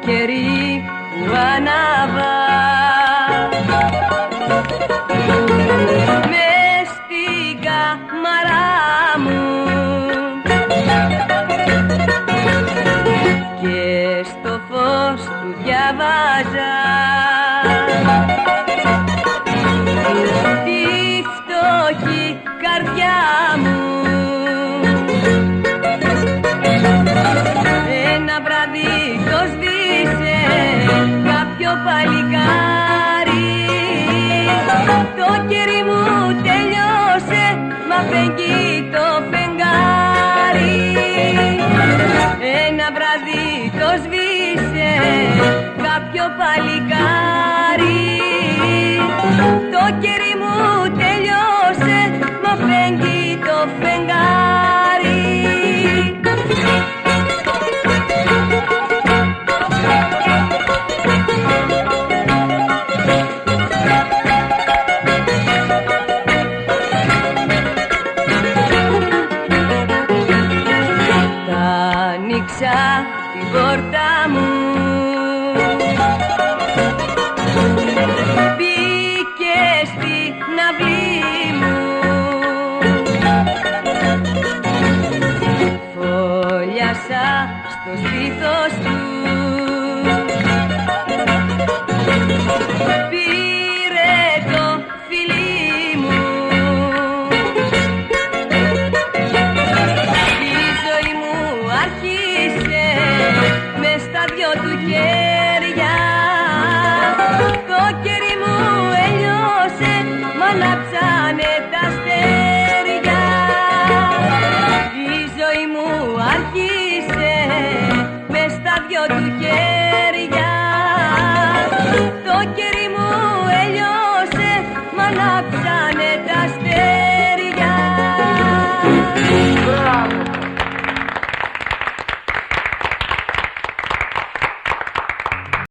κερί που ανάβα μες στην καμαρά μου και στο φως του διαβάζα τη φτωχή καρδιά μου. Ένα βράδυ το σβήσε κάποιο παλικάρι, το κερί μου τελειώσε, μα φεγγεί το φεγγάρι. Ένα βράδυ το σβήσε κάποιο παλικάρι, το κερί μου τελειώσε, μα φεγγεί το φεγγάρι. Άνοιξα την πόρτα μου, μπήκε στην αυλή μου, φόλιασα στο στήθος του, πήρε το φιλί μου. Άρχισε μες στα δυο του χέρια, το κερί μου έλειωσε, μ' ανάψανε τα αστέρια. Η ζωή μου άρχισε μες στα δυο του χέρια, το κερί